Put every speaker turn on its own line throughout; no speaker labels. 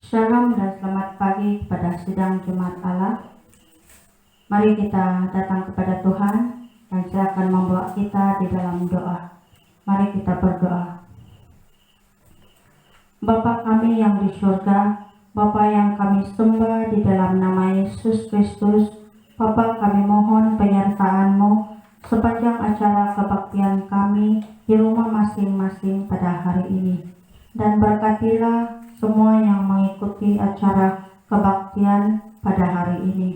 Shalom dan selamat pagi kepada sidang Jemaat Allah. Mari kita datang kepada Tuhan dan silakan membawa kita di dalam doa. Mari kita berdoa. Bapa kami yang di surga, Bapa yang kami sembah di dalam nama Yesus Kristus, Bapa kami mohon penyertaan-Mu sepanjang acara kebaktian kami di rumah masing-masing pada hari ini. Dan berkatilah semua yang mengikuti acara kebaktian pada hari ini.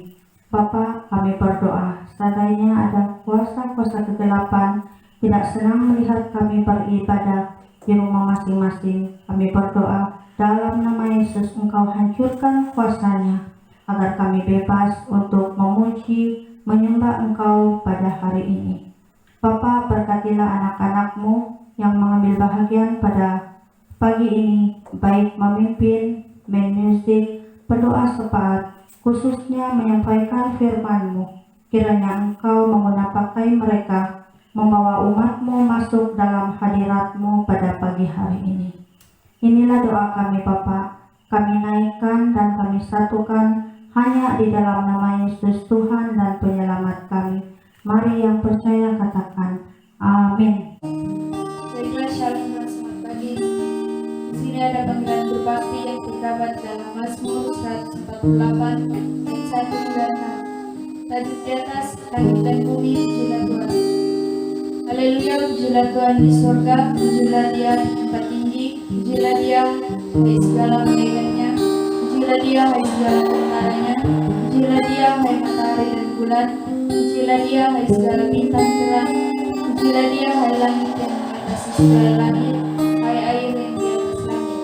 Bapa, kami berdoa, seandainya ada kuasa-kuasa kegelapan tidak senang melihat kami beribadah di rumah masing-masing, kami berdoa dalam nama Yesus Engkau hancurkan kuasanya, agar kami bebas untuk memuji, menyembah Engkau pada hari ini. Bapa, berkatilah anak-anak-Mu yang mengambil bahagian pada pagi ini, baik memimpin, main music, berdoa syafaat, khususnya menyampaikan firman-Mu. Kiranya Engkau pakai mereka, membawa umat-Mu masuk dalam hadirat-Mu pada pagi hari ini. Inilah doa kami Bapa, kami naikkan dan kami satukan hanya di dalam nama Yesus Tuhan dan Penyelamat kami. Mari yang percaya katakan, amin.
Baiklah, shalom dan selamat pagi. Di sini ada panggilan berbakti yang terdapat dalam Mazmur 148 ayat 1 dan 6. Tajuk di atas, langit dan bumi pujilah Tuhan. Haleluya, pujilah Tuhan di surga, pujilah Dia di tempat tinggi, pujilah Dia hai segala malaikatnya, pujilah Dia hai segala tentaranya, pujilah Dia hai matahari dan bulan, pujilah Dia hai segala bintang terang, pujilah Dia hai langit yang mengatasi segala langit, hai air yang di atas langit.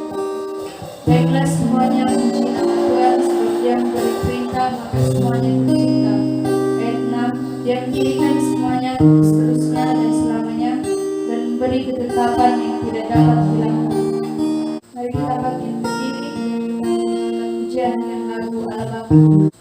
Baiklah semuanya puji nama Tuhan, sebab Dia memberi perintah maka semuanya tercipta. Ayat 6, Dia mendirikan semuanya seterusnya dan selamanya, dan memberi ketetapan yang tidak dapat hilangkan. Mari kita bangkit berdiri dalam pujian dengan lagu Allah Bapa.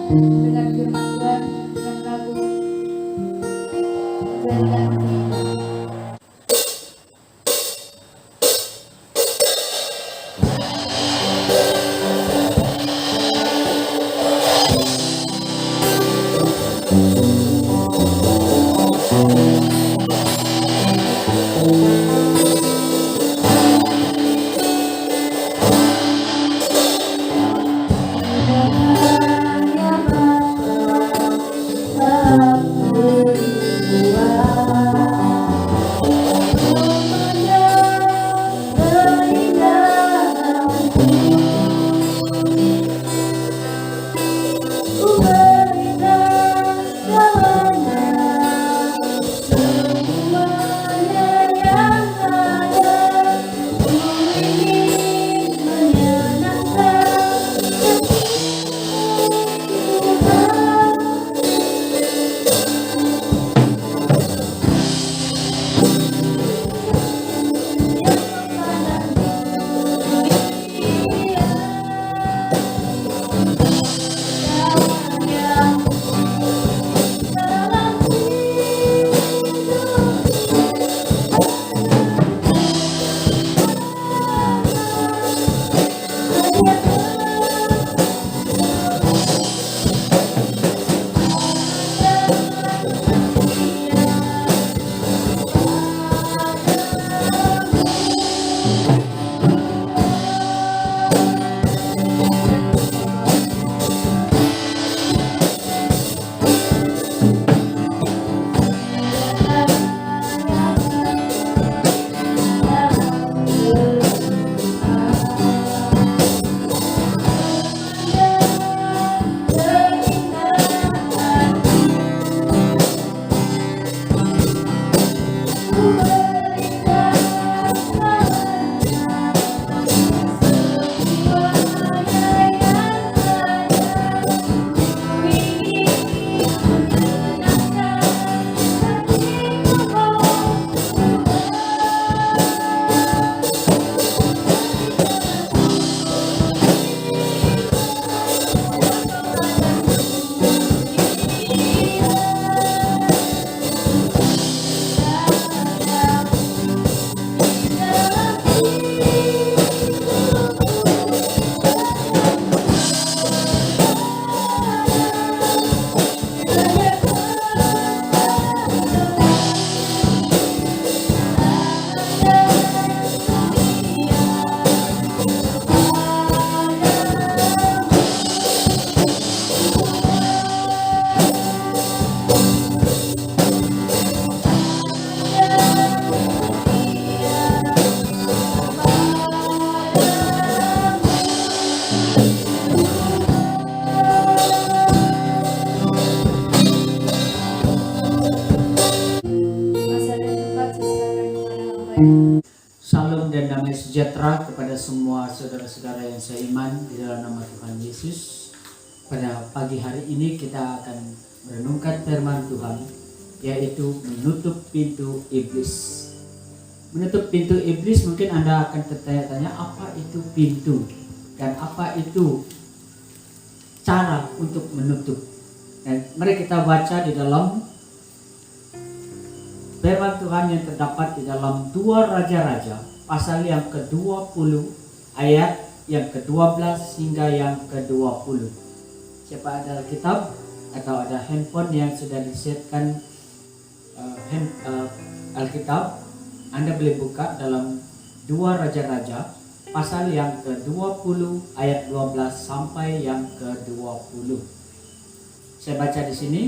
Dengan firman Tuhan yang lagu berikan kita.
Salam dan damai sejahtera kepada semua saudara-saudara yang seiman di dalam nama Tuhan Yesus. Pada pagi hari ini kita akan merenungkan firman Tuhan, yaitu menutup pintu iblis. Menutup pintu iblis, mungkin Anda akan bertanya-tanya apa itu pintu dan apa itu cara untuk menutup. Dan mari kita baca di dalam firman Tuhan yang terdapat di dalam 2 Raja-Raja pasal yang ke-20 ayat yang ke-12 hingga yang ke-20. Siapa ada Alkitab atau ada handphone yang sudah disetkan Alkitab, Anda boleh buka dalam 2 Raja-Raja pasal yang ke-20 ayat 12 sampai yang ke-20. Saya baca di sini.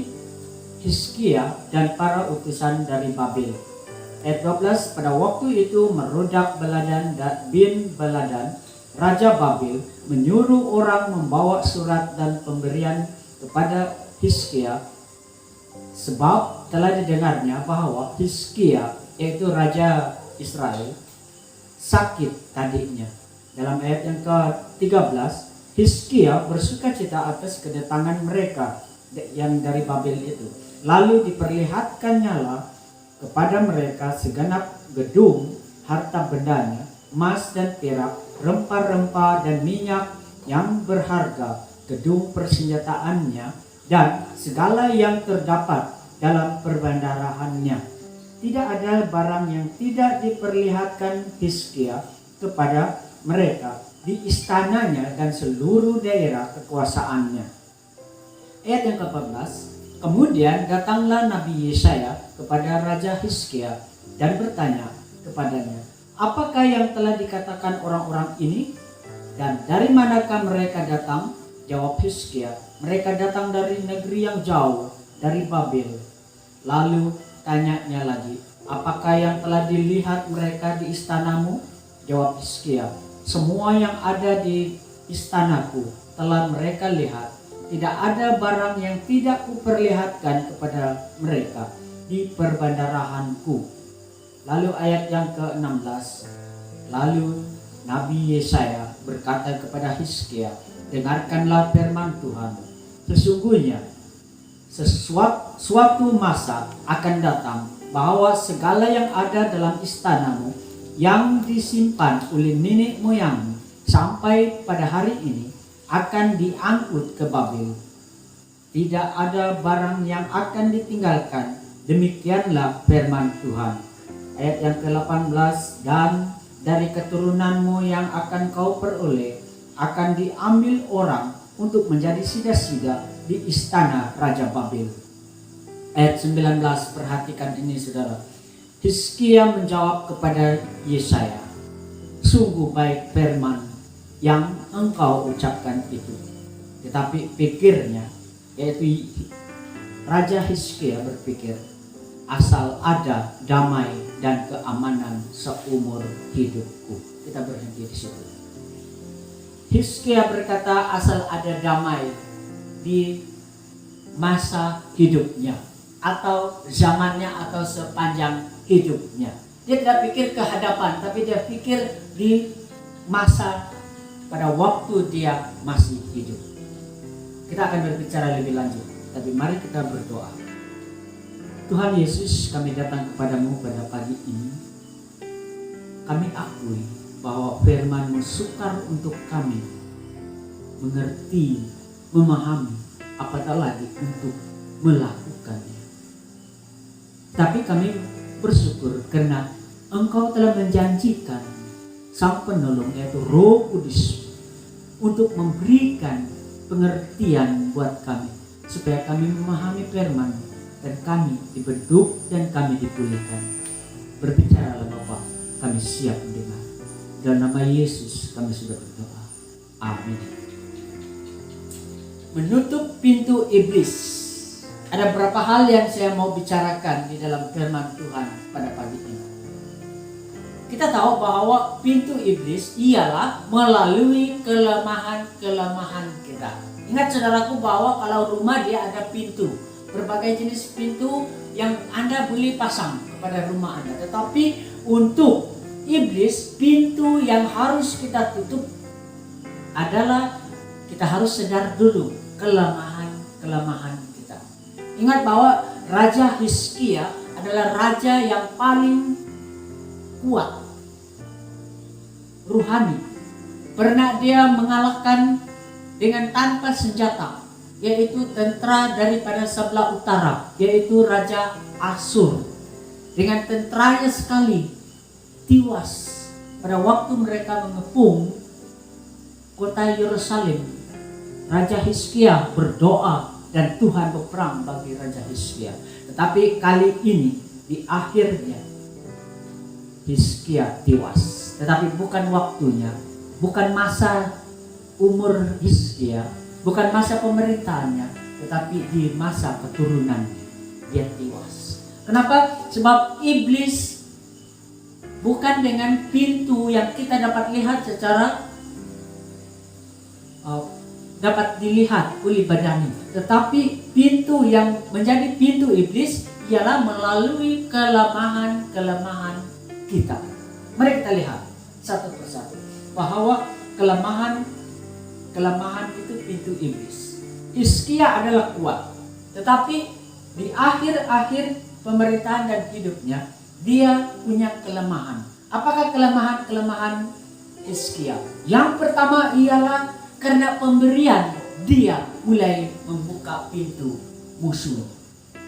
Hizkia dan para utusan dari Babel. Ayat 12, pada waktu itu Merodak Baladan bin Baladan, Raja Babel, menyuruh orang membawa surat dan pemberian kepada Hizkia, sebab telah didengarnya bahwa Hizkia, yaitu Raja Israel, sakit tadinya. Dalam ayat yang ke-13, Hizkia bersukacita atas kedatangan mereka yang dari Babel itu. Lalu diperlihatkannyalah kepada mereka segenap gedung harta bendanya, emas dan perak, rempah-rempah dan minyak yang berharga, gedung persenjataannya, dan segala yang terdapat dalam perbandarahannya. Tidak ada barang yang tidak diperlihatkan Hizkia kepada mereka di istananya dan seluruh daerah kekuasaannya. Ayat yang ke-14, kemudian datanglah Nabi Yesaya kepada Raja Hizkia dan bertanya kepadanya, apakah yang telah dikatakan orang-orang ini? Dan dari manakah mereka datang? Jawab Hizkia, mereka datang dari negeri yang jauh, dari Babel. Lalu tanyanya lagi, apakah yang telah dilihat mereka di istanamu? Jawab Hizkia, semua yang ada di istanaku telah mereka lihat. Tidak ada barang yang tidak kuperlihatkan kepada mereka di perbandarahanku. Lalu ayat yang ke-16, lalu Nabi Yesaya berkata kepada Hizkia, dengarkanlah firman Tuhan. Sesungguhnya suatu masa akan datang bahwa segala yang ada dalam istanamu yang disimpan oleh nenek moyangmu sampai pada hari ini akan diangkut ke Babel. Tidak ada barang yang akan ditinggalkan. Demikianlah firman Tuhan. Ayat yang ke-18, dan dari keturunanmu yang akan kau peroleh akan diambil orang untuk menjadi sida-sida di istana Raja Babel. Ayat 19, perhatikan ini saudara. Hizkia menjawab kepada Yesaya, sungguh baik firman yang engkau ucapkan itu. Tetapi pikirnya, yaitu Raja Hizkia berpikir, asal ada damai dan keamanan seumur hidupku. Kita berhenti di situ. Hizkia berkata asal ada damai di masa hidupnya atau zamannya atau sepanjang hidupnya. Dia tidak pikir ke hadapan, tapi dia pikir di masa pada waktu dia masih hidup. Kita akan berbicara lebih lanjut, tapi mari kita berdoa. Tuhan Yesus, kami datang kepadamu pada pagi ini. Kami akui bahwa firman-Mu sukar untuk kami mengerti, memahami, apatah lagi untuk melakukannya. Tapi kami bersyukur karena Engkau telah menjanjikan Sang Penolong, yaitu Roh Kudus, untuk memberikan pengertian buat kami supaya kami memahami firman dan kami dibentuk dan kami dipulihkan. Berbicaralah Bapa, kami siap mendengar. Dalam nama Yesus kami sudah berdoa. Amin. Menutup pintu iblis. Ada beberapa hal yang saya mau bicarakan di dalam firman Tuhan pada pagi ini. Kita tahu bahwa pintu iblis ialah melalui kelemahan-kelemahan kita. Ingat saudaraku bahwa kalau rumah dia ada pintu. Berbagai jenis pintu yang Anda boleh pasang kepada rumah Anda. Tetapi untuk iblis, pintu yang harus kita tutup adalah kita harus sadar dulu kelemahan-kelemahan kita. Ingat bahwa Raja Hizkia adalah raja yang paling kuat ruhani. Pernah dia mengalahkan dengan tanpa senjata, yaitu tentara daripada sebelah utara, yaitu Raja Asyur. Dengan tentaranya sekali tiwas pada waktu mereka mengepung kota Yerusalem. Raja Hizkia berdoa dan Tuhan berperang bagi Raja Hizkia. Tetapi kali ini di akhirnya Hizkia tewas. Tetapi bukan waktunya, bukan masa umur Hizkia, bukan masa pemerintahannya, tetapi di masa keturunannya dia tewas. Kenapa? Sebab iblis bukan dengan pintu yang kita dapat lihat secara dapat dilihat oleh badannya, tetapi pintu yang menjadi pintu iblis ialah melalui kelemahan-kelemahan kita. Mari kita lihat satu persatu bahwa kelemahan itu pintu iblis. Hizkia adalah kuat, tetapi di akhir-akhir pemerintahan dan hidupnya dia punya kelemahan. Apakah kelemahan Hizkia? Yang pertama ialah karena pemberian dia mulai membuka pintu musuh.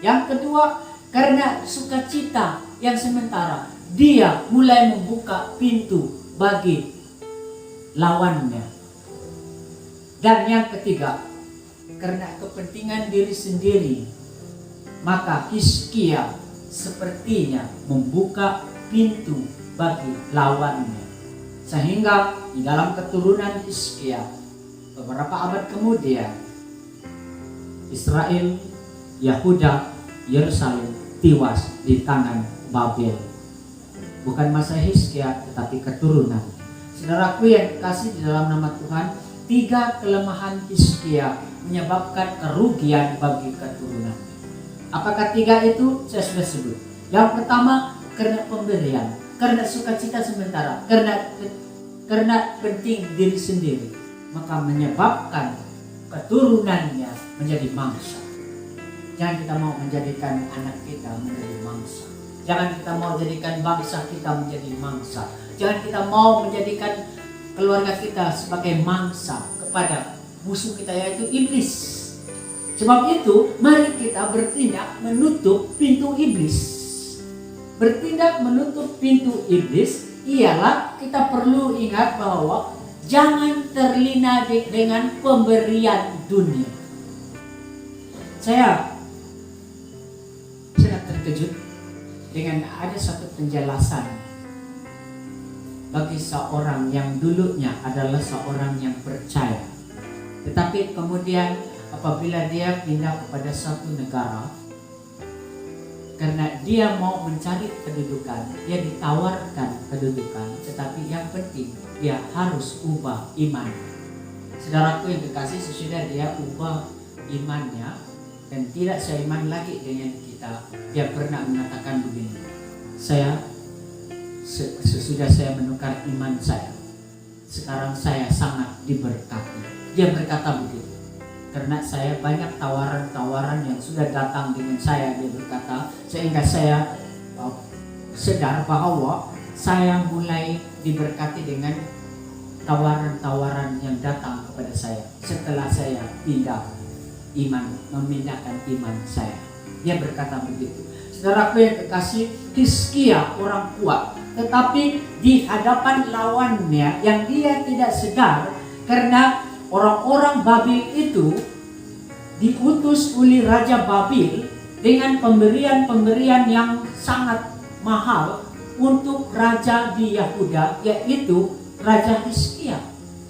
Yang kedua, karena sukacita yang sementara, dia mulai membuka pintu bagi lawannya. Dan yang ketiga, karena kepentingan diri sendiri, maka Hizkia sepertinya membuka pintu bagi lawannya. Sehingga di dalam keturunan Hizkia, beberapa abad kemudian, Israel, Yehuda, Yerusalem tiwas di tangan Babel. Bukan masa Hizkia, tetapi keturunan. Saudaraku yang dikasih di dalam nama Tuhan, 3 kelemahan Hizkia menyebabkan kerugian bagi keturunan. Apakah 3 itu? Saya sudah sebut. Yang pertama, karena pemberian, karena sukacita sementara, karena penting diri sendiri, maka menyebabkan keturunannya menjadi mangsa. Jangan kita mau menjadikan anak kita menjadi mangsa. Jangan kita mau jadikan bangsa kita menjadi mangsa. Jangan kita mau menjadikan keluarga kita sebagai mangsa kepada musuh kita, yaitu iblis. Sebab itu, mari kita bertindak menutup pintu iblis. Bertindak menutup pintu iblis ialah kita perlu ingat bahwa jangan terlena dengan pemberian dunia. Saya sangat terkejut dengan ada satu penjelasan bagi seorang yang dulunya adalah seorang yang percaya, tetapi kemudian apabila dia pindah kepada satu negara, karena dia mau mencari kedudukan, dia ditawarkan kedudukan, tetapi yang penting dia harus ubah iman. Saudaraku yang dikasih, sesudah dia ubah imannya dan tidak seiman lagi dengan kita, dia pernah mengatakan begini, sesudah saya menukar iman saya, sekarang saya sangat diberkati. Dia berkata begitu, karena saya banyak tawaran-tawaran yang sudah datang dengan saya, dia berkata, sehingga saya sadar bahwa saya mulai diberkati dengan tawaran-tawaran yang datang kepada saya setelah saya memindahkan iman saya. Dia berkata begitu. Saudaraku yang kekasih, Hizkia orang kuat, tetapi di hadapan lawannya yang dia tidak sedar, karena orang-orang Babel itu diutus oleh Raja Babel dengan pemberian-pemberian yang sangat mahal untuk raja di Yehuda, yaitu Raja Hizkia.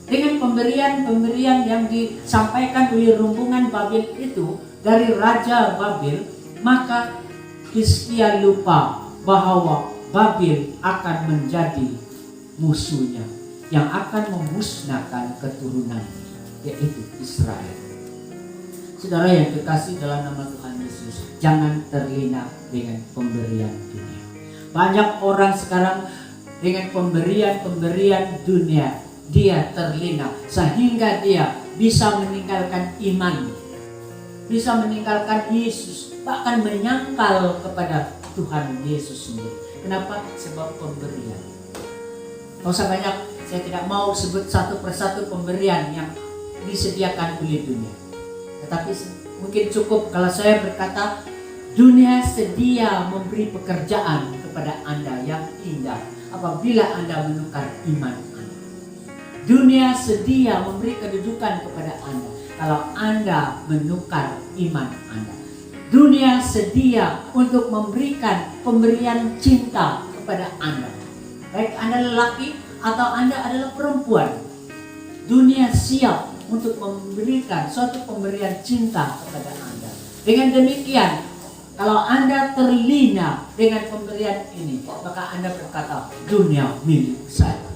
Dengan pemberian-pemberian yang disampaikan oleh rombongan Babel itu dari Raja Babel, maka Hizkia lupa bahwa Babel akan menjadi musuhnya yang akan memusnahkan keturunan, yaitu Israel. Saudara yang kekasih dalam nama Tuhan Yesus, jangan terlena dengan pemberian dunia. Banyak orang sekarang dengan pemberian dunia, dia terlena sehingga dia bisa meninggalkan iman, bisa meninggalkan Yesus, bahkan menyangkal kepada Tuhan Yesus sendiri. Kenapa? Sebab pemberian. Tidak usah banyak, saya tidak mau sebut satu persatu pemberian yang disediakan oleh dunia. Tetapi mungkin cukup kalau saya berkata, dunia sedia memberi pekerjaan kepada Anda yang indah apabila Anda menukar iman Anda. Dunia sedia memberi kedudukan kepada Anda kalau Anda menukar iman Anda. Dunia sedia untuk memberikan pemberian cinta kepada Anda. Baik Anda lelaki atau Anda adalah perempuan. Dunia siap untuk memberikan suatu pemberian cinta kepada Anda. Dengan demikian, kalau Anda terlena dengan pemberian ini, maka Anda berkata, dunia milik saya.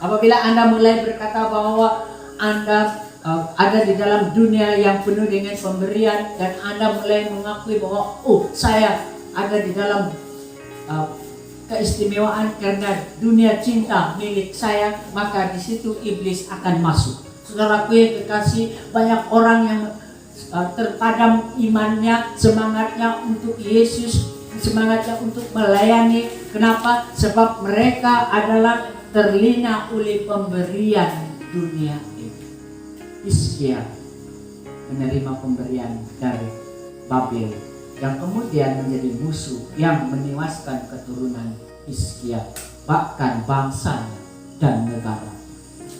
Apabila Anda mulai berkata bahwa Anda ada di dalam dunia yang penuh dengan pemberian, dan Anda mulai mengakui bahwa saya ada di dalam keistimewaan karena dunia cinta milik saya, maka di situ iblis akan masuk. Saudaraku yang kekasih, banyak orang yang terpadam imannya, semangatnya untuk Yesus, semangatnya untuk melayani. Kenapa? Sebab mereka adalah terlena oleh pemberian dunia ini. Hizkia menerima pemberian dari Babel yang kemudian menjadi musuh yang menewaskan keturunan Hizkia, bahkan bangsanya dan negara.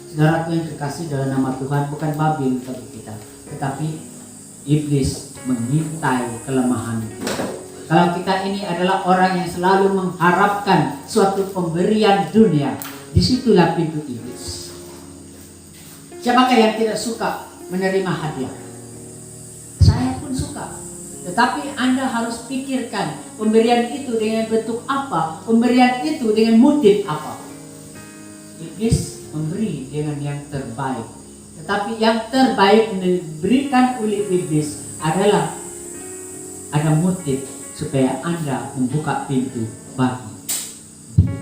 Saudaraku yang terkasih, dalam nama Tuhan, bukan Babel bagi kita, tetapi iblis mengintai kelemahan kita. Kalau kita ini adalah orang yang selalu mengharapkan suatu pemberian dunia, disitulah pintu iblis. Siapakah yang tidak suka menerima hadiah? Saya pun suka. Tetapi Anda harus pikirkan pemberian itu dengan bentuk apa, pemberian itu dengan motif apa. Iblis memberi dengan yang terbaik. Tetapi yang terbaik yang diberikan oleh iblis adalah ada motif supaya Anda membuka pintu bagi dia.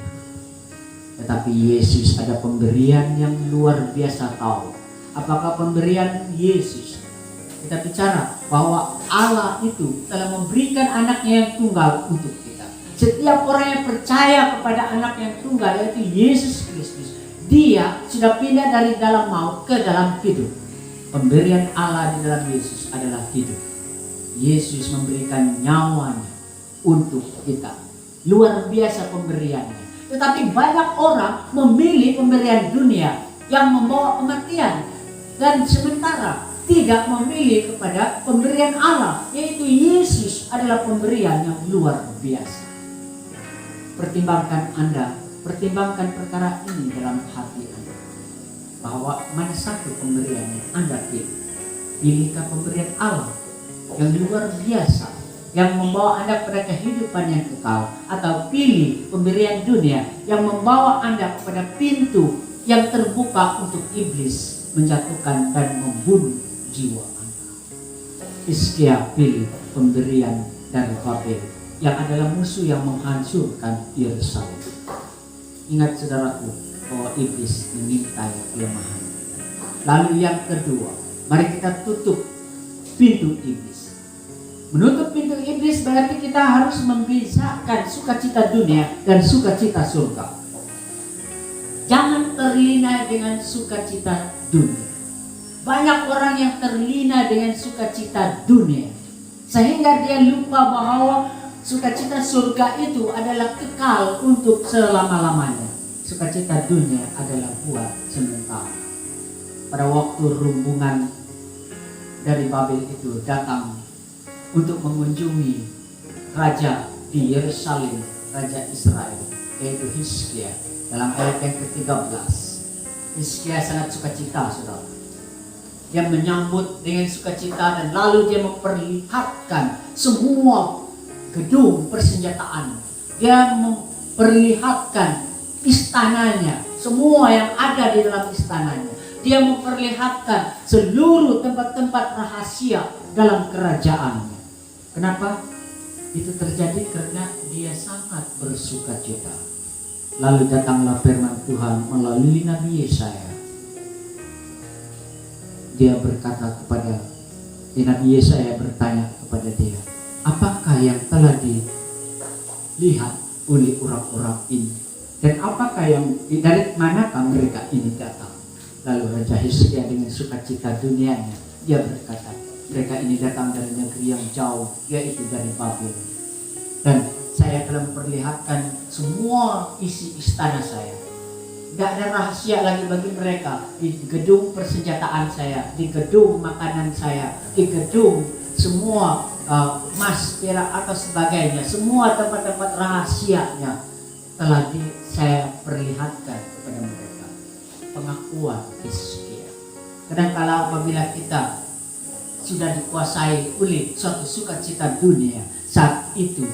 Tetapi Yesus ada pemberian yang luar biasa tahu. Apakah pemberian Yesus? Kita bicara bahwa Allah itu telah memberikan anaknya yang tunggal untuk kita. Setiap orang yang percaya kepada anak yang tunggal, yaitu Yesus Kristus, dia sudah pindah dari dalam maut ke dalam hidup. Pemberian Allah di dalam Yesus adalah hidup. Yesus memberikan nyawanya untuk kita. Luar biasa pemberiannya. Tetapi banyak orang memilih pemberian dunia yang membawa kematian, dan sementara tidak memilih kepada pemberian Allah, yaitu Yesus adalah pemberian yang luar biasa. Pertimbangkan Anda, pertimbangkan perkara ini dalam hati Anda, bahwa mana satu pemberian yang Anda pilih. Pilihkah pemberian Allah yang luar biasa, yang membawa Anda pada kehidupan yang kekal, atau pilih pemberian dunia yang membawa Anda kepada pintu yang terbuka untuk iblis menjatuhkan dan membunuh jiwa Anda. Hizkia pilih pemberian dari Babel yang adalah musuh yang menghancurkan Yerusalem. Ingat saudaraku bahwa iblis mengintai kelemahan. Lalu yang kedua, mari kita tutup pintu iblis. Menutup pintu iblis berarti kita harus membedakan sukacita dunia dan sukacita surga. Jangan terlena dengan sukacita dunia. Banyak orang yang terlena dengan sukacita dunia, sehingga dia lupa bahwa sukacita surga itu adalah kekal untuk selama-lamanya. Sukacita dunia adalah buat sementara. Pada waktu rombongan dari Babel itu datang untuk mengunjungi raja di Yerusalem, raja Israel, yaitu Hizkia. Dalam ayat yang ke-13, Hizkia sangat sukacita, saudara. Dia menyambut dengan sukacita, dan lalu dia memperlihatkan semua gedung persenjataan. Dia memperlihatkan istananya, semua yang ada di dalam istananya. Dia memperlihatkan seluruh tempat-tempat rahasia dalam kerajaannya. Kenapa? Itu terjadi karena dia sangat bersukacita. Lalu datanglah firman Tuhan melalui Nabi Yesaya. Dia berkata kepada Nabi Yesaya, bertanya kepada dia, apakah yang telah dilihat oleh orang-orang ini, dan apakah yang dari manakah mereka ini datang? Lalu Raja Hizkia dengan sukacita dunianya, dia berkata, mereka ini datang dari negeri yang jauh, yaitu dari Babel. Dan saya telah memperlihatkan semua isi istana saya. Tidak ada rahasia lagi bagi mereka. Di gedung persenjataan saya, di gedung makanan saya, di gedung semua emas, perak atau sebagainya, semua tempat-tempat rahasianya telah saya perlihatkan kepada mereka. Pengakuan Hizkia. Kadang-kala apabila kita sudah dikuasai oleh suatu sukacita dunia, saat itu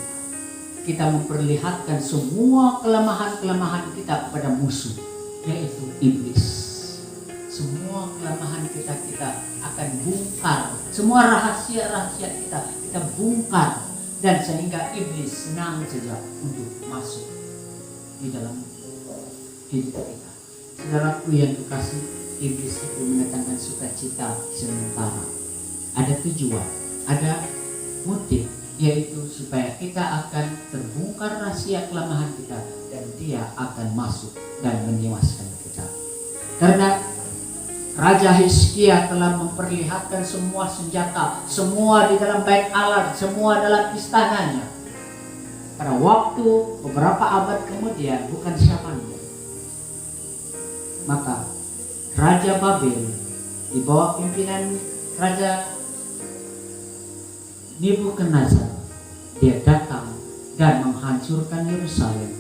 kita memperlihatkan semua kelemahan-kelemahan kita kepada musuh, yaitu iblis. Semua kelemahan kita akan bongkar, semua rahasia-rahasia kita bongkar, dan sehingga iblis senang saja untuk masuk di dalam hidup kita. Saudaraku yang dikasih, iblis itu mendatangkan sukacita sementara. Ada tujuan, ada motif, yaitu supaya kita akan terbongkar rahasia kelemahan kita, dan dia akan masuk dan menewaskan kita. Karena Raja Hizkia telah memperlihatkan semua senjata, semua di dalam bait Allah, semua dalam istananya. Pada waktu beberapa abad kemudian, bukan zamannya, maka Raja Babel di bawah pimpinan Raja Nebukadnezar, dia datang dan menghancurkan Yerusalem.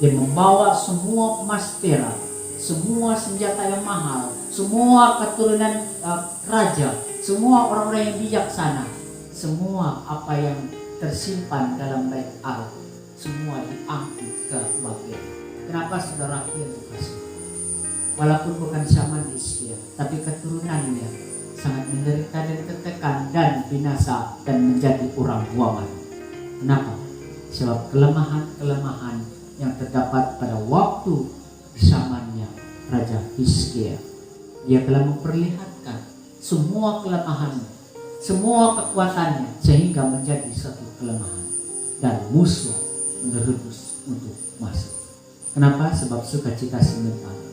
Dia membawa semua emas perak, semua senjata yang mahal, semua keturunan raja, semua orang-orang yang bijaksana, semua apa yang tersimpan dalam bait Allah, semua diangkut ke Babel. Kenapa saudaraku yang dikasihi? Walaupun bukan zaman Hizkia, tapi keturunannya sangat menderita dan tertekan dan binasa dan menjadi orang buangan. Kenapa? Sebab kelemahan-kelemahan yang terdapat pada waktu zamannya Raja Hizkia. Dia telah memperlihatkan semua kelemahannya, semua kekuatannya, sehingga menjadi satu kelemahan dan musuh menerobos untuk masuk. Kenapa? Sebab sukacita sementara.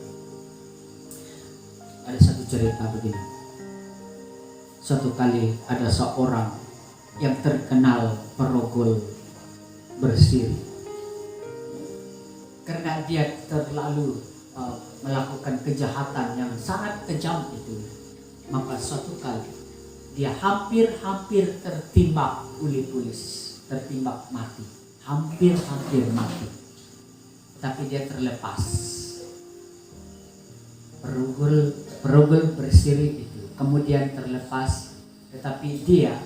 Ada satu cerita begini. Suatu kali ada seorang yang terkenal perogol bersiri. Karena dia terlalu melakukan kejahatan yang sangat kejam itu, maka suatu kali dia hampir tertimbak oleh polisi, tertimbak mati, hampir mati. Tapi dia terlepas. Perogol bersiri itu kemudian terlepas, tetapi dia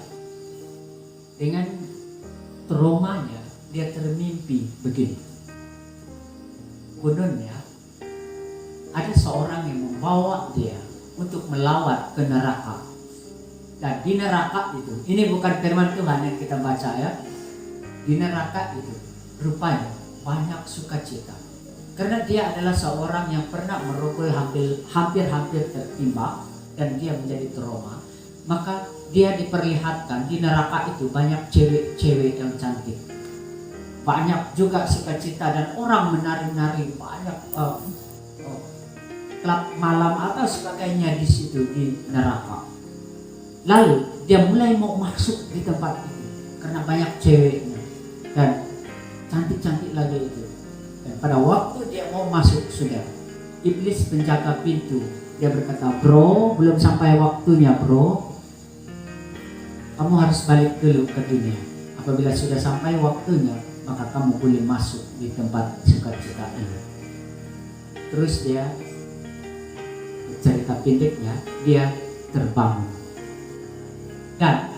dengan traumanya dia termimpi begini. Kononnya ada seorang yang membawa dia untuk melawat ke neraka. Dan di neraka itu, ini bukan firman Tuhan yang kita baca ya. Di neraka itu rupanya banyak sukacita. Karena dia adalah seorang yang pernah merogol hampir tertimpa dan dia menjadi trauma. Maka dia diperlihatkan di neraka itu banyak cewek-cewek yang cantik. Banyak juga sukacita dan orang menari-nari, banyak klub malam atau sebagainya di situ di neraka. Lalu dia mulai mau masuk di tempat itu karena banyak ceweknya dan cantik-cantik lagi itu. Dan pada waktu dia mau masuk, sudah iblis penjaga pintu, dia berkata, "Bro, belum sampai waktunya, bro. Kamu harus balik dulu ke dunia. Apabila sudah sampai waktunya, maka kamu boleh masuk di tempat sukacita ini." Terus dia, cerita pendeknya, dia terbangun. Dan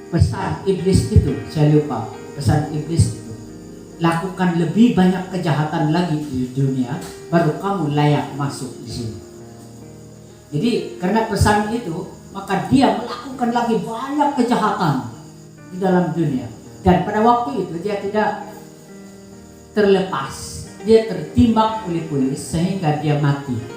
pesan iblis itu, saya lupa, pesan iblis itu, lakukan lebih banyak kejahatan lagi di dunia, baru kamu layak masuk di sini. Jadi karena pesan itu, maka dia melakukan lagi banyak kejahatan di dalam dunia. Dan pada waktu itu dia tidak terlepas, dia tertimbang oleh polis sehingga dia mati.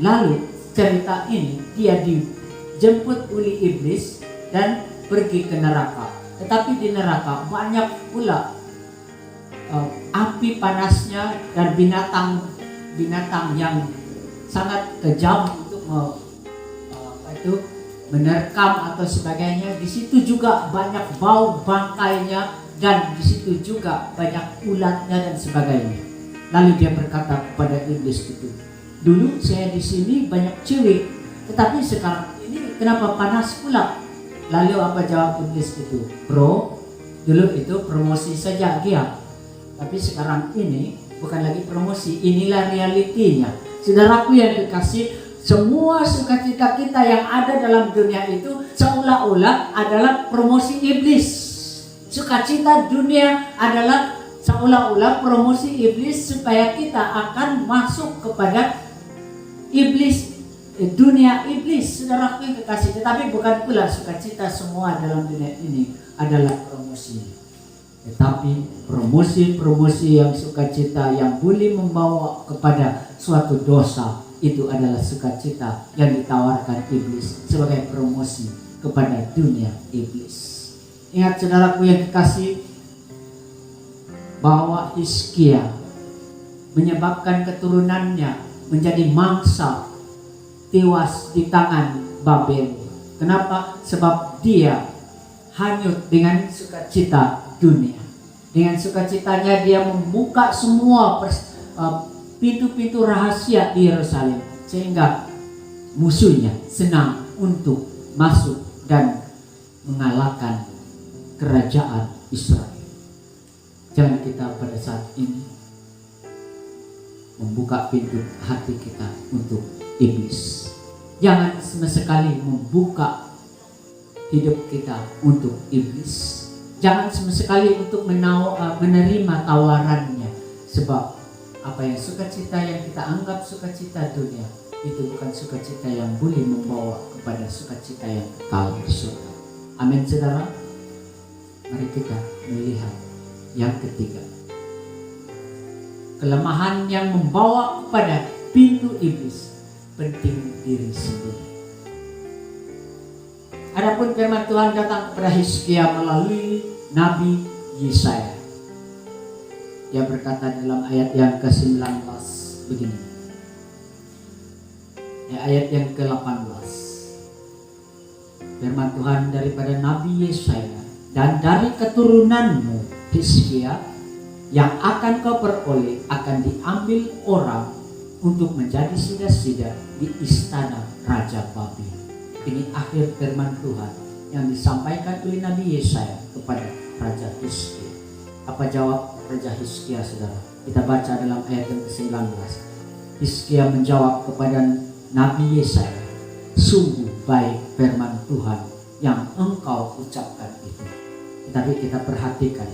Lalu cerita ini dia dijemput oleh iblis dan pergi ke neraka. Tetapi di neraka banyak pula api panasnya dan binatang yang sangat kejam untuk menerkam atau sebagainya. Di situ juga banyak bau bangkainya dan di situ juga banyak ulatnya dan sebagainya. Lalu dia berkata kepada iblis itu, "Dulu saya di sini banyak cewek, tetapi sekarang ini kenapa panas pula?" Lalu apa jawab iblis itu? "Bro, dulu itu promosi saja dia, tapi sekarang ini bukan lagi promosi, inilah realitinya." Saudaraku yang dikasih, semua sukacita kita yang ada dalam dunia itu seolah-olah adalah promosi iblis. Sukacita dunia adalah seolah-olah promosi iblis supaya kita akan masuk kepada iblis, dunia iblis. Saudaraku yang dikasih, tetapi bukan pula sukacita semua dalam dunia ini adalah promosi. Tetapi promosi yang sukacita yang boleh membawa kepada suatu dosa, itu adalah sukacita yang ditawarkan iblis sebagai promosi kepada dunia iblis. Ingat saudaraku yang dikasih, bahwa Hizkia menyebabkan keturunannya menjadi mangsa tewas di tangan Babel. Kenapa? Sebab dia hanyut dengan sukacita dunia. Dengan sukacitanya dia membuka semua pintu-pintu rahasia di Yerusalem, sehingga musuhnya senang untuk masuk dan mengalahkan kerajaan Israel. Jangan kita pada saat ini membuka pintu hati kita untuk iblis. Jangan sama sekali membuka hidup kita untuk iblis. Jangan sama sekali untuk menerima tawarannya. Sebab apa yang sukacita yang kita anggap sukacita dunia, itu bukan sukacita yang boleh membawa kepada sukacita yang kekal di surga. Amin, saudara. Mari kita melihat yang ketiga, kelemahan yang membawa kepada pintu iblis, penting diri sendiri. Adapun firman Tuhan datang kepada Hizkia melalui Nabi Yesaya. Dia berkata dalam ayat yang ke-19 begini. Ayat yang ke-18. Firman Tuhan daripada Nabi Yesaya, dan dari keturunanmu Hizkia yang akan kau peroleh akan diambil orang untuk menjadi sida-sida di istana Raja Babel. Ini akhir firman Tuhan yang disampaikan oleh Nabi Yesaya kepada Raja Hizkia. Apa jawab Raja Hizkia, saudara? Kita baca dalam ayat yang ke-19. Hizkia menjawab kepada Nabi Yesaya, sungguh baik firman Tuhan yang engkau ucapkan itu. Tetapi kita perhatikan,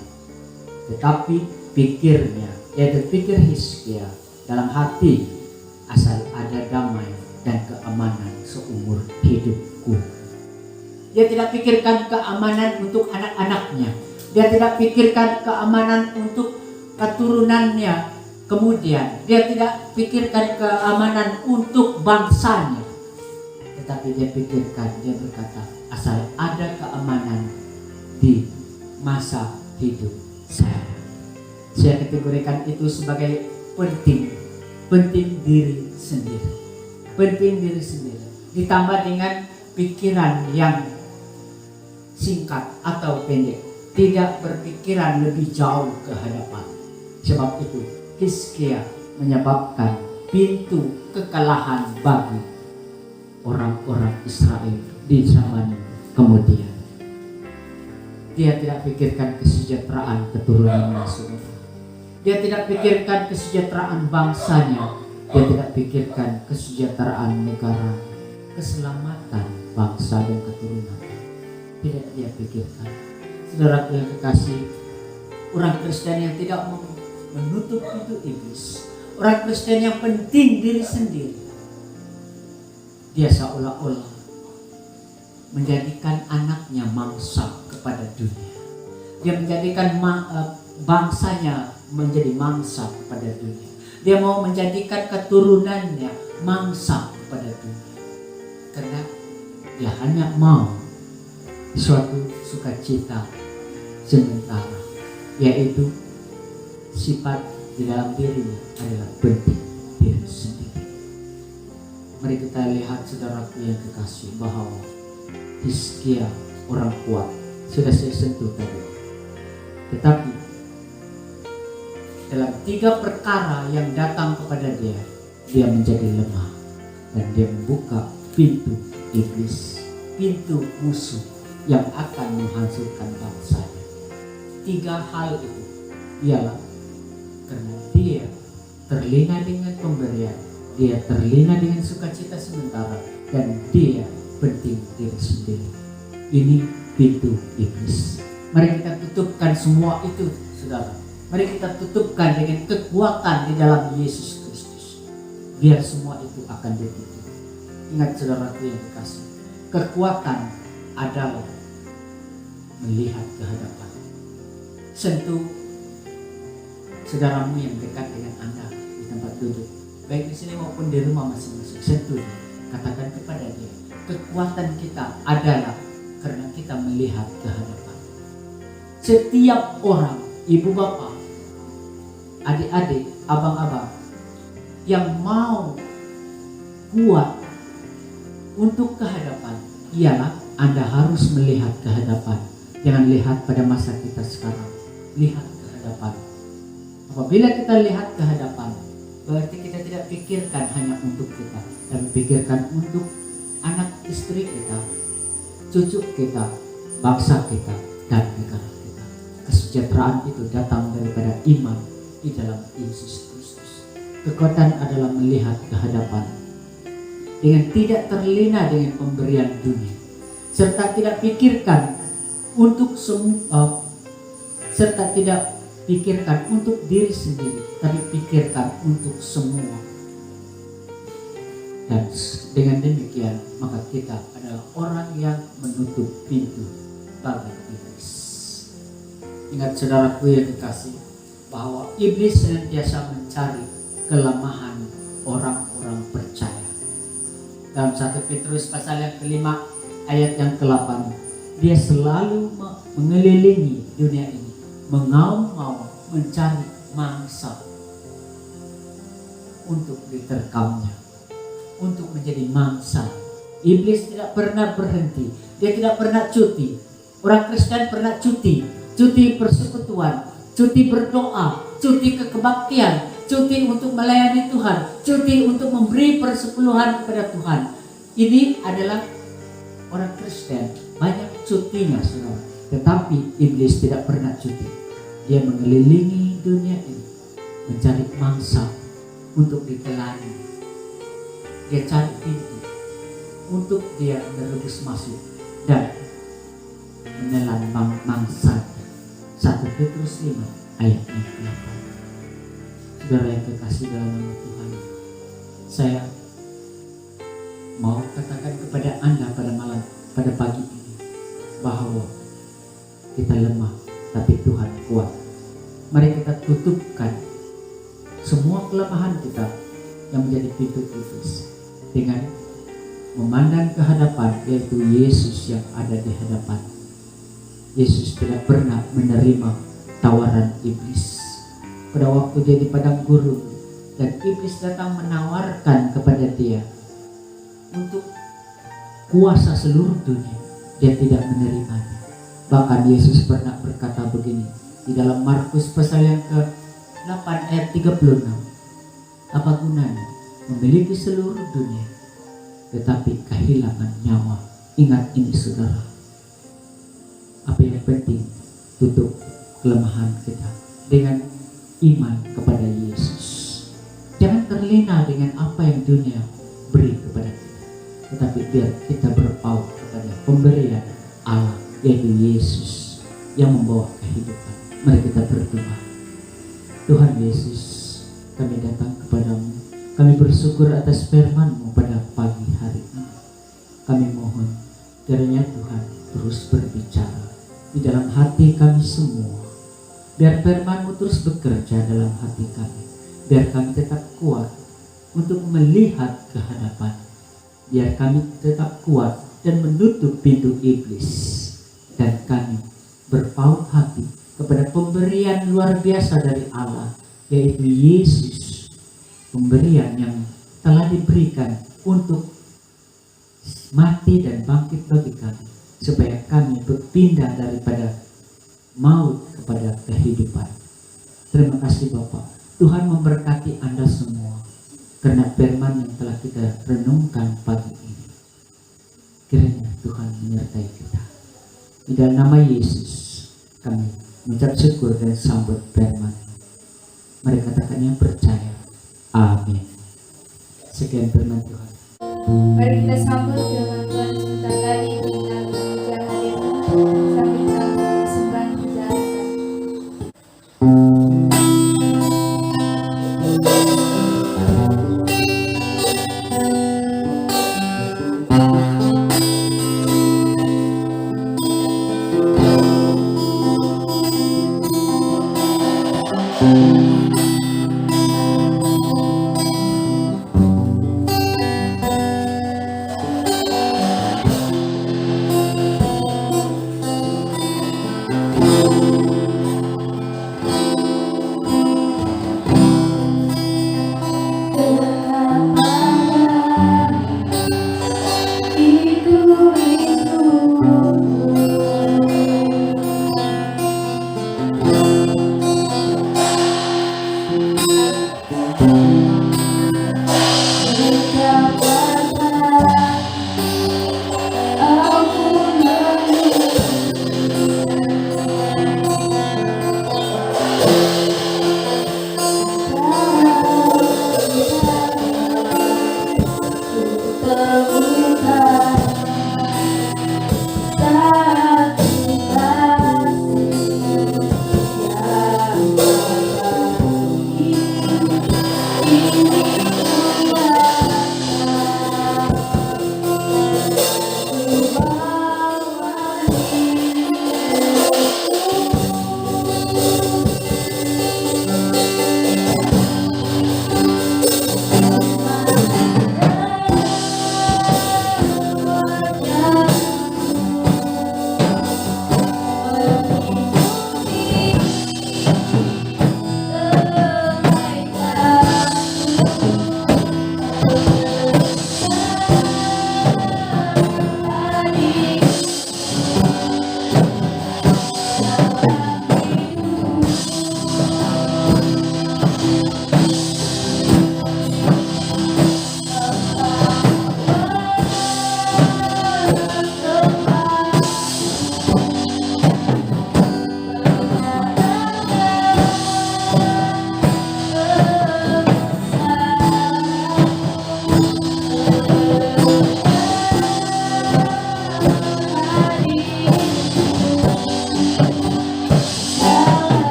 tetapi pikirnya, yaitu pikir Hizkia dalam hati, asal ada damai dan keamanan seumur hidupku. Dia tidak pikirkan keamanan untuk anak-anaknya. Dia tidak pikirkan keamanan untuk keturunannya. Kemudian dia tidak pikirkan keamanan untuk bangsanya. Tetapi dia pikirkan, dia berkata, asal ada keamanan di masa hidup saya. Saya kategorikan itu sebagai penting diri sendiri. Penting diri sendiri. Ditambah dengan pikiran yang singkat atau pendek. Tidak berpikiran lebih jauh ke hadapan. Sebab itu Hizkia menyebabkan pintu kekalahan bagi orang-orang Israel di zaman kemudian. Dia tidak pikirkan kesejahteraan keturunannya semua. Dia tidak pikirkan kesejahteraan bangsanya. Dia tidak pikirkan kesejahteraan negara, keselamatan bangsa dan keturunan. Tidak dia pikirkan. Saudara yang kekasih, orang Kristen yang tidak menutup pintu iblis, orang Kristen yang penting diri sendiri, dia seolah-olah menjadikan anaknya mangsa kepada dunia. Dia menjadikan bangsanya menjadi mangsa kepada dunia. Dia mau menjadikan keturunannya mangsa kepada dunia. Karena dia hanya mau suatu sukacita sementara, yaitu sifat di dalam dirinya adalah penting diri sendiri. Mari kita lihat, saudaraku yang kekasih, bahwa Hizkia orang kuat sudah saya sentuh tadi. Tetapi dalam 3 perkara yang datang kepada dia menjadi lemah dan dia membuka pintu iblis, pintu musuh yang akan menghancurkan bangsanya. 3 hal itu ialah karena dia terlena dengan pemberian, dia terlena dengan sukacita sementara, dan dia penting diri sendiri. Ini pintu iblis. Mari kita tutupkan semua itu, saudara. Mari kita tutupkan dengan kekuatan di dalam Yesus Kristus. Biar semua itu akan ditutup. Ingat, saudaraku yang kekasih, kekuatan adalah melihat ke hadapan. Sentuh saudaramu yang dekat dengan Anda di tempat duduk, baik di sini maupun di rumah masing-masing. Sentuh dia, katakan kepada dia, kekuatan kita adalah karena kita melihat ke hadapan. Setiap orang, ibu bapak, adik-adik, abang-abang yang mau kuat untuk ke hadapan ialah Anda harus melihat ke hadapan. Jangan lihat pada masa kita sekarang. Lihat ke hadapan. Apabila kita lihat ke hadapan, berarti kita tidak pikirkan hanya untuk kita, tapi pikirkan untuk anak istri kita, cucu kita, bangsa kita, dan negara kita. Kesejahteraan itu datang daripada iman di dalam Yesus Kristus. Kekuatan adalah melihat ke hadapan dengan tidak terlena dengan pemberian dunia, serta tidak pikirkan untuk serta tidak pikirkan untuk diri sendiri, tapi pikirkan untuk semua. Dan dengan demikian maka kita adalah orang yang menutup pintu bagi iblis. Ingat saudaraku yang dikasih, bahwa iblis senantiasa mencari kelemahan orang-orang percaya. Dalam 1 Petrus pasal yang kelima ayat yang ke-8, dia selalu mengelilingi dunia ini, mengaum-ngaum mencari mangsa untuk diterkamnya, untuk menjadi mangsa. Iblis tidak pernah berhenti, dia tidak pernah cuti. Orang Kristen pernah cuti persekutuan, cuti berdoa, cuti kebaktian, cuti untuk melayani Tuhan, cuti untuk memberi persepuluhan kepada Tuhan. Ini adalah orang Kristen, banyak cutinya saudara. Tetapi iblis tidak pernah cuti. Dia mengelilingi dunia ini, mencari mangsa untuk ditelangi. Dia cari pintu untuk dia merebus masuk dan menelan mangsa. 1 Petrus 5 ayat 8. Saudara yang terkasih dalam nama Tuhan, saya mau katakan kepada Anda pada pagi ini bahwa kita lemah tapi Tuhan kuat. Mari kita tutupkan semua kelemahan kita yang menjadi pintu iblis dengan memandang ke hadapan, yaitu Yesus yang ada di hadapan. Yesus tidak pernah menerima tawaran iblis. Pada waktu dia di padang gurun dan iblis datang menawarkan kepada dia untuk kuasa seluruh dunia, dia tidak menerimanya. Bahkan Yesus pernah berkata begini di dalam Markus pasal yang ke-8 ayat 36, apa gunanya memiliki seluruh dunia tetapi kehilangan nyawa? Ingat ini saudara, apa yang penting, tutup kelemahan kita dengan iman kepada Yesus. Jangan terlena dengan apa yang dunia beri kepada kita, tetapi biar kita berpaut kepada pemberian Allah, yaitu Yesus yang membawa kehidupan. Mari kita berdoa. Tuhan Yesus, kami datang kepadamu. Kami bersyukur atas firman-Mu pada pagi hari ini. Kami mohon kiranya Tuhan terus berbicara di dalam hati kami semua. Biar firman-Mu terus bekerja dalam hati kami. Biar kami tetap kuat untuk melihat ke hadapan. Biar kami tetap kuat dan menutup pintu iblis. Dan kami berpaut hati kepada pemberian luar biasa dari Allah, yaitu Yesus. Pemberian yang telah diberikan untuk mati dan bangkit bagi kami, supaya kami berpindah daripada maut kepada kehidupan. Terima kasih Bapak. Tuhan memberkati Anda semua karena firman yang telah kita renungkan pagi ini. Kiranya Tuhan menyertai kita. Di dalam nama Yesus kami mengucap syukur dan sambut firman. Mari katakan yang percaya. Amin. Sekian firman Tuhan.
Mari kita sambut firman Tuhan sebentar lagi dengan memuja hadirmu sambil sambut sembahan dijalankan.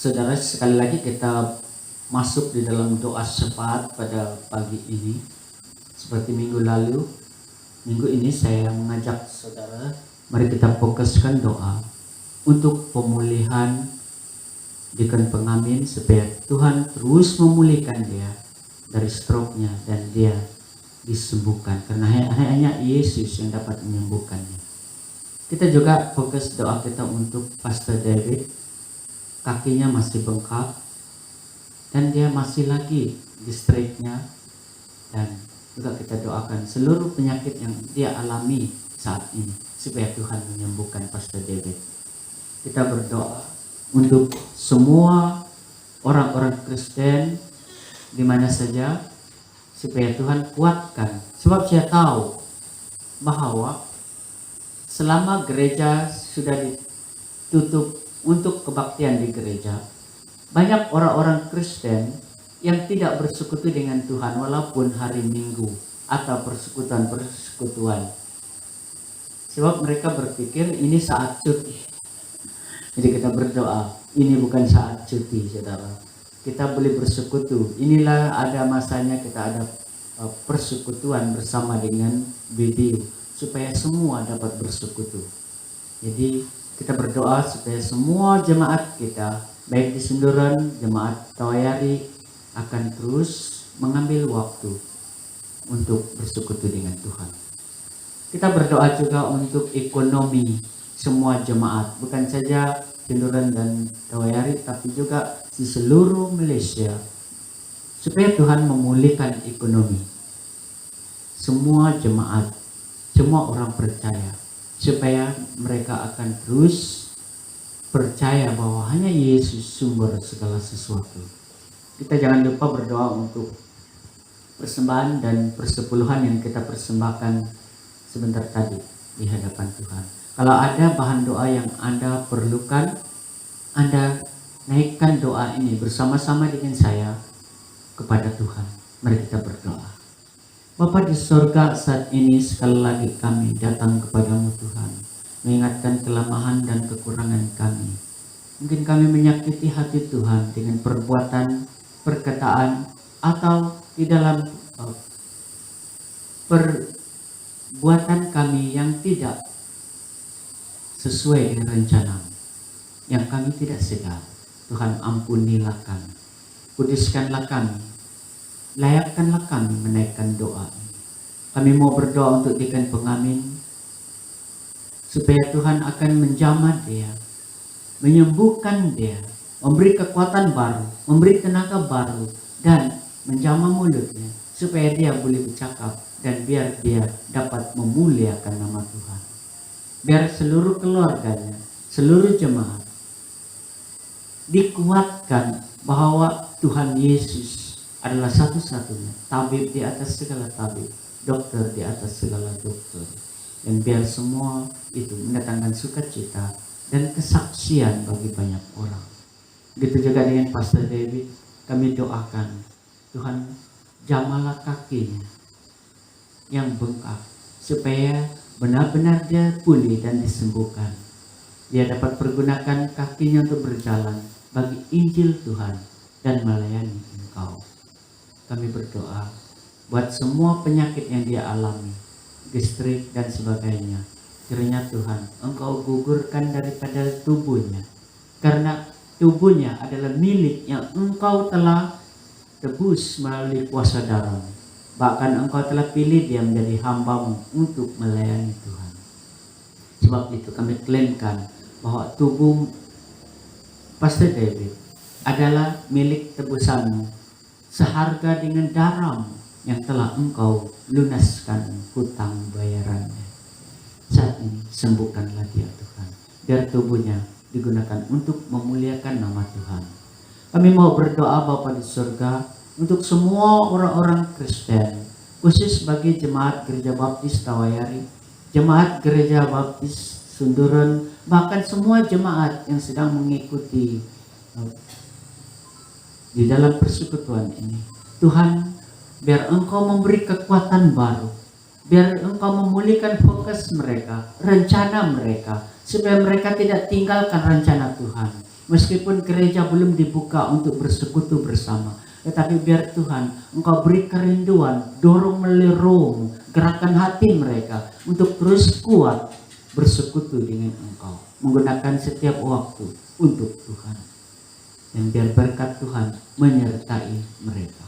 Saudara, sekali lagi kita masuk di dalam doa syafaat pada pagi ini. Seperti minggu lalu, minggu ini saya mengajak saudara, mari kita fokuskan doa untuk pemulihan Deacon Pengamin, supaya Tuhan terus memulihkan dia dari stroke-nya dan dia disembuhkan, karena hanya Yesus yang dapat menyembuhkannya. Kita juga fokus doa kita untuk Pastor David. Kakinya masih bengkak dan dia masih lagi di strike-nya, dan juga kita doakan seluruh penyakit yang dia alami saat ini supaya Tuhan menyembuhkan Pastor David. Kita berdoa untuk semua orang-orang Kristen di mana saja supaya Tuhan kuatkan, sebab saya tahu bahwa selama gereja sudah ditutup untuk kebaktian di gereja, banyak orang-orang Kristen yang tidak bersekutu dengan Tuhan walaupun hari Minggu atau persekutuan. Sebab mereka berpikir ini saat cuti. Jadi kita berdoa, ini bukan saat cuti, saudara. Kita boleh bersekutu. Inilah ada masanya kita ada persekutuan bersama dengan video supaya semua dapat bersekutu. Jadi kita berdoa supaya semua jemaat kita, baik di Sunduran, jemaat Tawayari, akan terus mengambil waktu untuk bersekutu dengan Tuhan. Kita berdoa juga untuk ekonomi semua jemaat, bukan saja Sunduran dan Tawayari, tapi juga di seluruh Malaysia, supaya Tuhan memulihkan ekonomi. Semua jemaat, semua orang percaya, supaya mereka akan terus percaya bahwa hanya Yesus sumber segala sesuatu. Kita jangan lupa berdoa untuk persembahan dan persepuluhan yang kita persembahkan sebentar tadi di hadapan Tuhan. Kalau ada bahan doa yang Anda perlukan, Anda naikkan doa ini bersama-sama dengan saya kepada Tuhan. Mari kita berdoa. Bapa di surga, saat ini sekali lagi kami datang kepadamu Tuhan, mengingatkan kelemahan dan kekurangan kami. Mungkin kami menyakiti hati Tuhan dengan perbuatan, perkataan, atau di dalam perbuatan kami yang tidak sesuai dengan rencana, yang kami tidak sedar. Tuhan, ampunilah kami, kuduskanlah kami, layakkanlah kami menaikkan doa. Kami mau berdoa untuk Deacon Pengamin, supaya Tuhan akan menjamah dia, menyembuhkan dia, memberi kekuatan baru, memberi tenaga baru, dan menjamah mulutnya, supaya dia boleh bercakap, dan biar dia dapat memuliakan nama Tuhan. Biar seluruh keluarganya, seluruh jemaat dikuatkan bahwa Tuhan Yesus adalah satu-satunya tabib di atas segala tabib, dokter di atas segala dokter, dan biar semua itu mendatangkan sukacita dan kesaksian bagi banyak orang. Begitu juga dengan Pastor David, kami doakan Tuhan jamalah kakinya yang bengkak supaya benar-benar dia pulih dan disembuhkan. Dia dapat pergunakan kakinya untuk berjalan bagi Injil Tuhan dan melayani Engkau. Kami berdoa buat semua penyakit yang dia alami, gastrik dan sebagainya. Kiranya Tuhan, Engkau gugurkan daripada tubuhnya, karena tubuhnya adalah milik yang Engkau telah tebus melalui kuasa darah. Bahkan Engkau telah pilih dia menjadi hamba-Mu untuk melayani Tuhan. Sebab itu kami klaimkan bahwa tubuh Pastor David adalah milik tebusan-Mu, seharga dengan darah-Mu yang telah Engkau lunaskan hutang bayarannya. Saat ini sembuhkanlah dia Tuhan, biar tubuhnya digunakan untuk memuliakan nama Tuhan. Kami mau berdoa Bapa di surga untuk semua orang-orang Kristen, khusus bagi jemaat Gereja Baptis Tawayari, jemaat Gereja Baptis Sunduran, bahkan semua jemaat yang sedang mengikuti di dalam persekutuan ini. Tuhan, biar Engkau memberi kekuatan baru, biar Engkau memulihkan fokus mereka, rencana mereka, supaya mereka tidak tinggalkan rencana Tuhan. Meskipun gereja belum dibuka untuk bersekutu bersama, tetapi biar Tuhan Engkau beri kerinduan, dorong melalui rohmu, gerakan hati mereka untuk terus kuat bersekutu dengan Engkau, menggunakan setiap waktu untuk Tuhan. Dan biar berkat Tuhan menyertai mereka.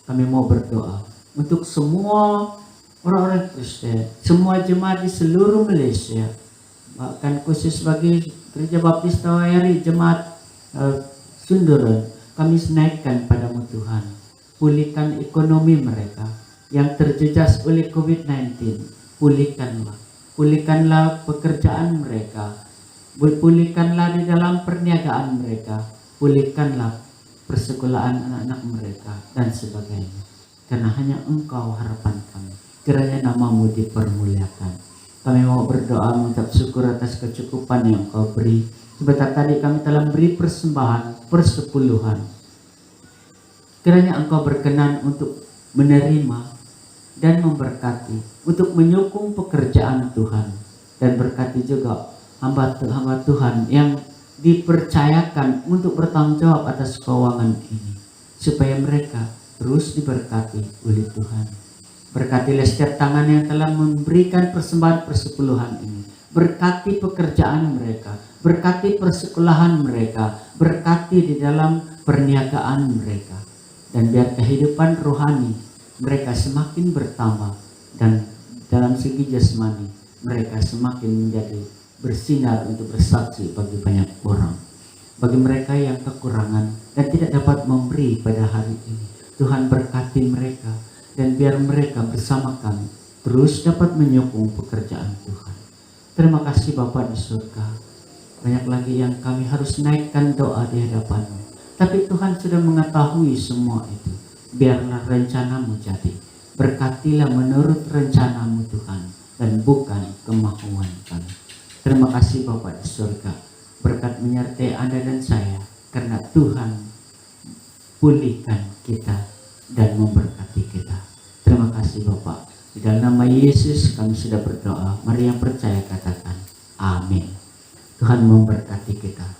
Kami mau berdoa untuk semua orang-orang Kristen, semua jemaat di seluruh Malaysia, bahkan khusus bagi Gereja Baptis Tawayari, jemaat Sunduran, kami naikkan padamu Tuhan. Pulihkan ekonomi mereka yang terjejas oleh COVID-19. Pulihkanlah pekerjaan mereka. Pulihkanlah di dalam perniagaan mereka. Pulihkanlah persekolahan anak-anak mereka dan sebagainya. Karena hanya Engkau harapan kami. Kiranya namamu dipermuliakan. Kami mau berdoa mengucap syukur atas kecukupan yang Engkau beri. Sebentar tadi kami telah beri persembahan persepuluhan. Kiranya Engkau berkenan untuk menerima dan memberkati, untuk menyokong pekerjaan Tuhan, dan berkati juga hamba Tuhan yang dipercayakan untuk bertanggung jawab atas keuangan ini, supaya mereka terus diberkati oleh Tuhan. Berkatilah setiap tangan yang telah memberikan persembahan persepuluhan ini. Berkati pekerjaan mereka, berkati persekolahan mereka, berkati di dalam perniagaan mereka. Dan biar kehidupan rohani mereka semakin bertambah, dan dalam segi jasmani mereka semakin menjadi bersinar untuk bersaksi bagi banyak orang. Bagi mereka yang kekurangan dan tidak dapat memberi pada hari ini, Tuhan berkati mereka, dan biar mereka bersama kami terus dapat menyokong pekerjaan Tuhan. Terima kasih Bapa di surga. Banyak lagi yang kami harus naikkan doa di hadapan-Mu. Tapi Tuhan sudah mengetahui semua itu. Biarlah rencana-Mu jadi. Berkatilah menurut rencana-Mu Tuhan, dan bukan kemauan kami. Terima kasih Bapa di surga. Berkat menyertai Anda dan saya, karena Tuhan pulihkan kita dan memberkati kita. Terima kasih Bapak. Di dalam nama Yesus kami sudah berdoa. Mari yang percaya katakan amin. Tuhan memberkati kita.